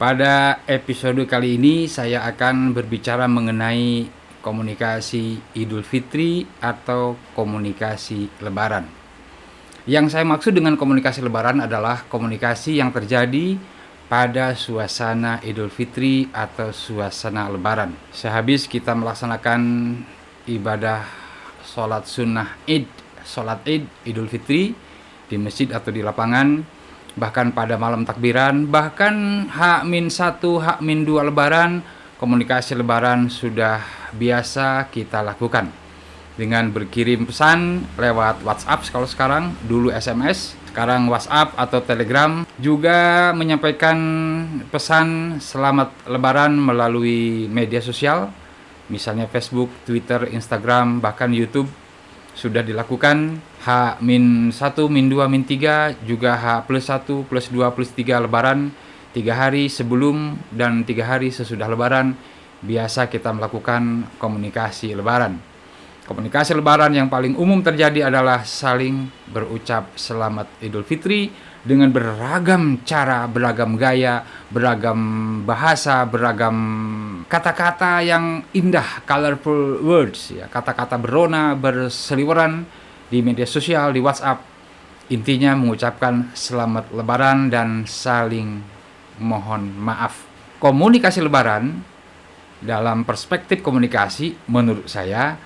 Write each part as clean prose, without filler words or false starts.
Pada episode kali ini saya akan berbicara mengenai komunikasi Idul Fitri atau komunikasi Lebaran. Yang saya maksud dengan komunikasi Lebaran adalah komunikasi yang terjadi pada suasana Idul Fitri atau suasana Lebaran. Sehabis kita melaksanakan ibadah sholat sunnah sholat Idul Fitri di masjid atau di lapangan, bahkan pada malam takbiran, bahkan H-1, H-2 Lebaran, komunikasi Lebaran sudah biasa kita lakukan dengan berkirim pesan lewat WhatsApp. Kalau sekarang, dulu SMS, sekarang WhatsApp atau Telegram, juga menyampaikan pesan selamat Lebaran melalui media sosial, misalnya Facebook, Twitter, Instagram, bahkan YouTube sudah dilakukan. H-1, Min-2, Min-3, juga H+1, +2, +3 Lebaran, 3 hari sebelum dan 3 hari sesudah Lebaran, biasa kita melakukan komunikasi Lebaran. Komunikasi Lebaran yang paling umum terjadi adalah saling berucap selamat Idul Fitri dengan beragam cara, beragam gaya, beragam bahasa, beragam kata-kata yang indah, colorful words, ya, kata-kata berona, berseliweran di media sosial, di WhatsApp. Intinya mengucapkan selamat Lebaran dan saling mohon maaf. Komunikasi Lebaran dalam perspektif komunikasi menurut saya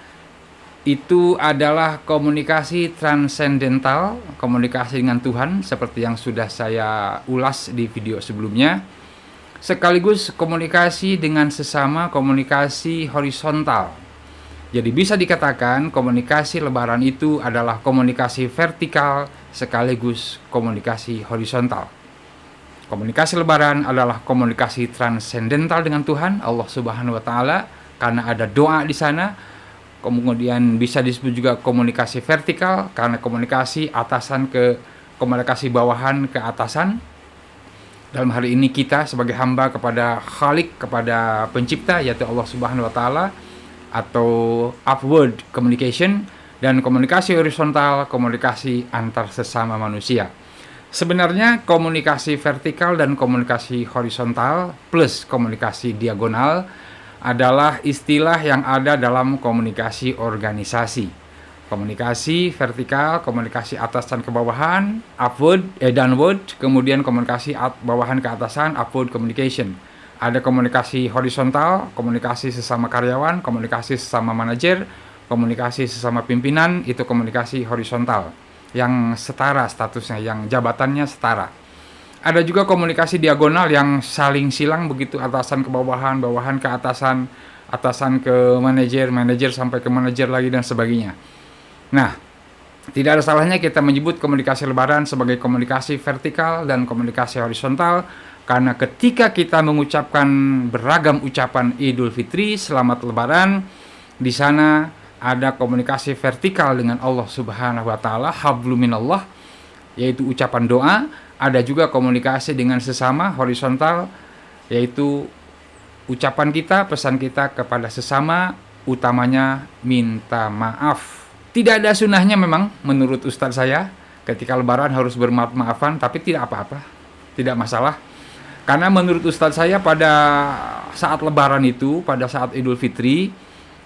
itu adalah komunikasi transendental, komunikasi dengan Tuhan seperti yang sudah saya ulas di video sebelumnya, sekaligus komunikasi dengan sesama, komunikasi horizontal. Jadi bisa dikatakan komunikasi Lebaran itu adalah komunikasi vertikal sekaligus komunikasi horizontal. Komunikasi Lebaran adalah komunikasi transendental dengan Tuhan, Allah Subhanahu wa Ta'ala, karena ada doa di sana. Kemudian bisa disebut juga komunikasi vertikal karena komunikasi atasan ke komunikasi bawahan ke atasan. Dalam hal ini kita sebagai hamba kepada Khalik, kepada pencipta yaitu Allah Subhanahu wa Ta'ala, atau upward communication. Dan komunikasi horizontal, komunikasi antar sesama manusia. Sebenarnya komunikasi vertikal dan komunikasi horizontal plus komunikasi diagonal adalah istilah yang ada dalam komunikasi organisasi. Komunikasi vertikal, komunikasi atasan ke bawahan, downward, kemudian komunikasi bawahan ke atasan, upward communication. Ada komunikasi horizontal, komunikasi sesama karyawan, komunikasi sesama manajer, komunikasi sesama pimpinan, itu komunikasi horizontal yang setara statusnya, yang jabatannya setara. Ada juga komunikasi diagonal yang saling silang begitu, atasan ke bawahan, bawahan ke atasan, atasan ke manajer, manajer sampai ke manajer lagi dan sebagainya. Nah, tidak ada salahnya kita menyebut komunikasi Lebaran sebagai komunikasi vertikal dan komunikasi horizontal, karena ketika kita mengucapkan beragam ucapan Idul Fitri, selamat Lebaran, di sana ada komunikasi vertikal dengan Allah Subhanahu wa Ta'ala, hablum minallah, yaitu ucapan doa. Ada juga komunikasi dengan sesama horizontal, yaitu ucapan kita, pesan kita kepada sesama, utamanya minta maaf. Tidak ada sunnahnya memang menurut Ustadz saya ketika Lebaran harus bermaaf-maafan, tapi tidak apa-apa, tidak masalah. Karena menurut Ustadz saya pada saat Lebaran itu, pada saat Idul Fitri,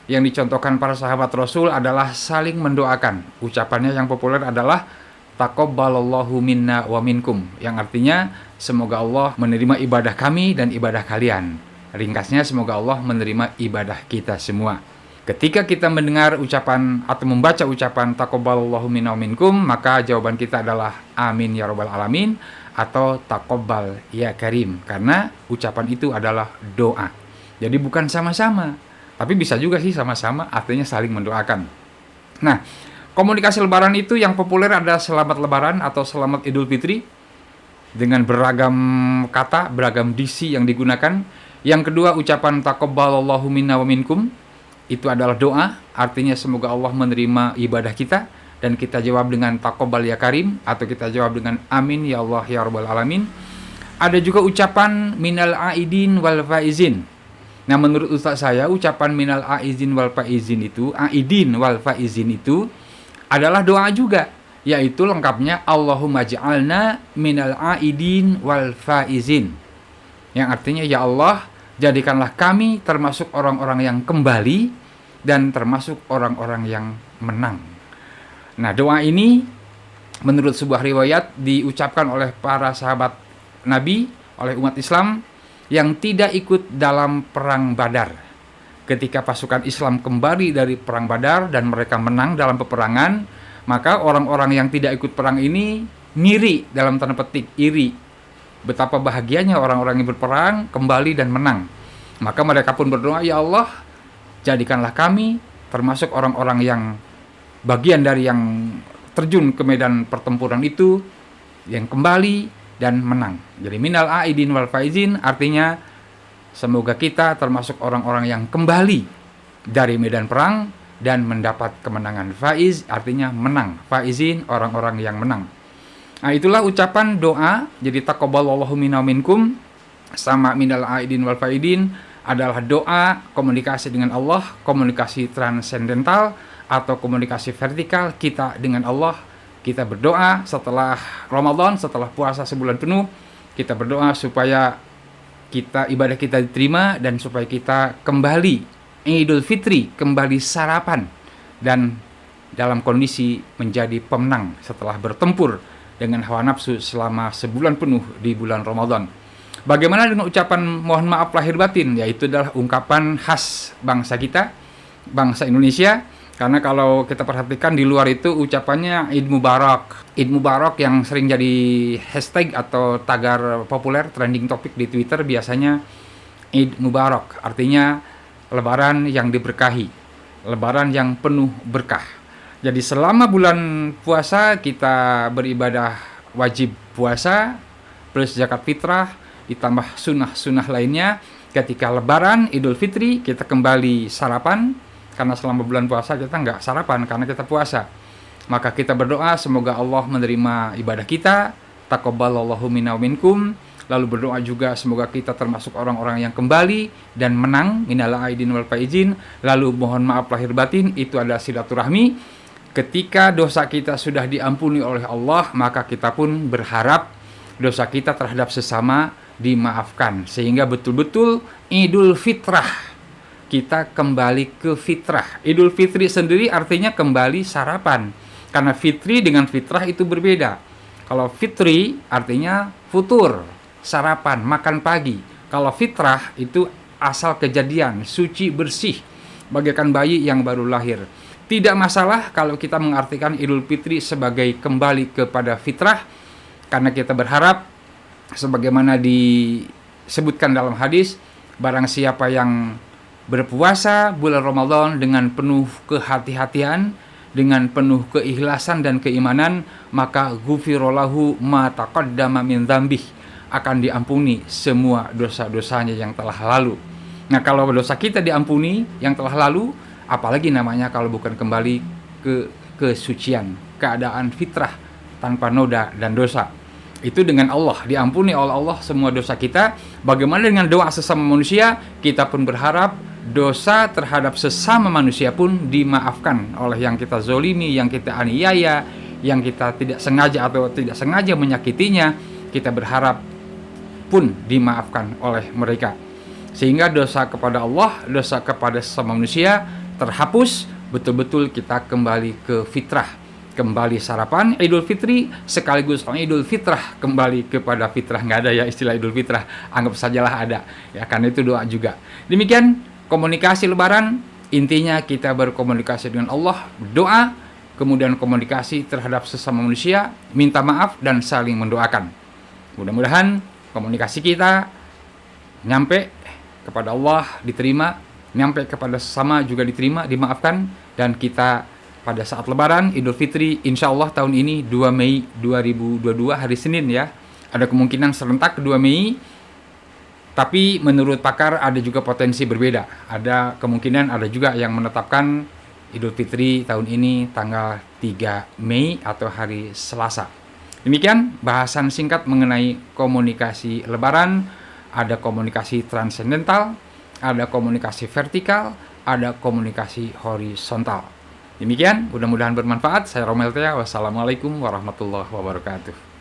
yang dicontohkan para sahabat Rasul adalah saling mendoakan. Ucapannya yang populer adalah taqabbalallahu minna wa minkum, yang artinya semoga Allah menerima ibadah kami dan ibadah kalian. Ringkasnya, semoga Allah menerima ibadah kita semua. Ketika kita mendengar ucapan atau membaca ucapan taqabbalallahu minna wa minkum, maka jawaban kita adalah amin ya rabbal alamin atau taqabbal ya karim, karena ucapan itu adalah doa. Jadi bukan sama-sama, tapi bisa juga sih sama-sama, artinya saling mendoakan. Nah, komunikasi Lebaran itu yang populer ada selamat Lebaran atau selamat Idul Fitri dengan beragam kata, beragam diksi yang digunakan. Yang kedua, ucapan taqabbalallahu minna wa minkum, itu adalah doa, artinya semoga Allah menerima ibadah kita, dan kita jawab dengan taqabbal ya karim, atau kita jawab dengan amin ya Allah ya rabbal alamin. Ada juga ucapan minal aidin wal faizin. Nah, menurut ustaz saya ucapan minal aidin wal faizin itu, aidin wal faizin itu adalah doa juga, yaitu lengkapnya Allahumma ja'alna minal aidin wal faizin. Yang artinya, ya Allah, jadikanlah kami termasuk orang-orang yang kembali dan termasuk orang-orang yang menang. Nah, doa ini menurut sebuah riwayat diucapkan oleh para sahabat Nabi, oleh umat Islam yang tidak ikut dalam perang Badar. Ketika pasukan Islam kembali dari perang Badar dan mereka menang dalam peperangan, maka orang-orang yang tidak ikut perang ini ngiri, dalam tanda petik iri, betapa bahagianya orang-orang yang berperang kembali dan menang. Maka mereka pun berdoa, ya Allah, jadikanlah kami termasuk orang-orang yang bagian dari yang terjun ke medan pertempuran itu, yang kembali dan menang. Jadi minal aidin wal faizin, artinya semoga kita termasuk orang-orang yang kembali dari medan perang dan mendapat kemenangan. Faiz artinya menang, faizin orang-orang yang menang. Nah, itulah ucapan doa. Jadi taqabbalallahu minna minkum sama minal aidin wal faizin adalah doa komunikasi dengan Allah, komunikasi transendental atau komunikasi vertikal kita dengan Allah. Kita berdoa setelah Ramadan, setelah puasa sebulan penuh, kita berdoa supaya ibadah kita diterima dan supaya kita kembali Idul Fitri, kembali sarapan dan dalam kondisi menjadi pemenang setelah bertempur dengan hawa nafsu selama sebulan penuh di bulan Ramadan. Bagaimana dengan ucapan mohon maaf lahir batin? Yaitu adalah ungkapan khas bangsa kita, bangsa Indonesia. Karena kalau kita perhatikan di luar itu ucapannya Id Mubarak. Id Mubarak yang sering jadi hashtag atau tagar populer, trending topik di Twitter biasanya Id Mubarak. Artinya lebaran yang diberkahi, lebaran yang penuh berkah. Jadi selama bulan puasa kita beribadah wajib puasa plus zakat fitrah ditambah sunnah-sunnah lainnya. Ketika lebaran Idul Fitri kita kembali sarapan, karena selama bulan puasa kita nggak sarapan karena kita puasa. Maka kita berdoa semoga Allah menerima ibadah kita, taqabbalallahu minna minkum. Lalu berdoa juga semoga kita termasuk orang-orang yang kembali dan menang, minal aidin wal faizin. Lalu mohon maaf lahir batin, itu adalah silaturahmi. Ketika dosa kita sudah diampuni oleh Allah, maka kita pun berharap dosa kita terhadap sesama dimaafkan, sehingga betul-betul Idul Fitrah kita kembali ke fitrah. Idul Fitri sendiri artinya kembali sarapan, karena fitri dengan fitrah itu berbeda. Kalau fitri artinya futur, sarapan, makan pagi. Kalau fitrah itu asal kejadian, suci bersih, bagaikan bayi yang baru lahir. Tidak masalah kalau kita mengartikan Idul Fitri sebagai kembali kepada fitrah, karena kita berharap sebagaimana disebutkan dalam hadis, barang siapa yang berpuasa bulan Ramadan dengan penuh kehati-hatian, dengan penuh keikhlasan dan keimanan, maka ghufirallahu ma taqaddama min dzambih, akan diampuni semua dosa-dosanya yang telah lalu. Nah, kalau dosa kita diampuni yang telah lalu, apalagi namanya kalau bukan kembali ke kesucian, keadaan fitrah tanpa noda dan dosa. Itu dengan Allah, diampuni oleh Allah semua dosa kita. Bagaimana dengan doa sesama manusia? Kita pun berharap dosa terhadap sesama manusia pun dimaafkan oleh yang kita zolimi, yang kita aniaya, yang kita tidak sengaja atau tidak sengaja menyakitinya. Kita berharap pun dimaafkan oleh mereka, sehingga dosa kepada Allah, dosa kepada sesama manusia terhapus. Betul-betul kita kembali ke fitrah, kembali sarapan Idul Fitri sekaligus Idul Fitrah, kembali kepada fitrah. Nggak ada ya istilah Idul Fitrah, anggap sajalah ada ya, karena itu doa juga. Demikian komunikasi lebaran, intinya kita berkomunikasi dengan Allah, doa, kemudian komunikasi terhadap sesama manusia, minta maaf dan saling mendoakan. Mudah-mudahan komunikasi kita nyampe kepada Allah diterima, nyampe kepada sesama juga diterima, dimaafkan, dan kita pada saat lebaran Idul Fitri insya Allah tahun ini 2 Mei 2022 hari Senin ya, ada kemungkinan serentak 2 Mei, tapi menurut pakar ada juga potensi berbeda. Ada kemungkinan ada juga yang menetapkan Idul Fitri tahun ini tanggal 3 Mei atau hari Selasa. Demikian bahasan singkat mengenai komunikasi lebaran. Ada komunikasi transendental, ada komunikasi vertikal, ada komunikasi horizontal. Demikian, mudah-mudahan bermanfaat. Saya Romel Tea. Wassalamualaikum warahmatullahi wabarakatuh.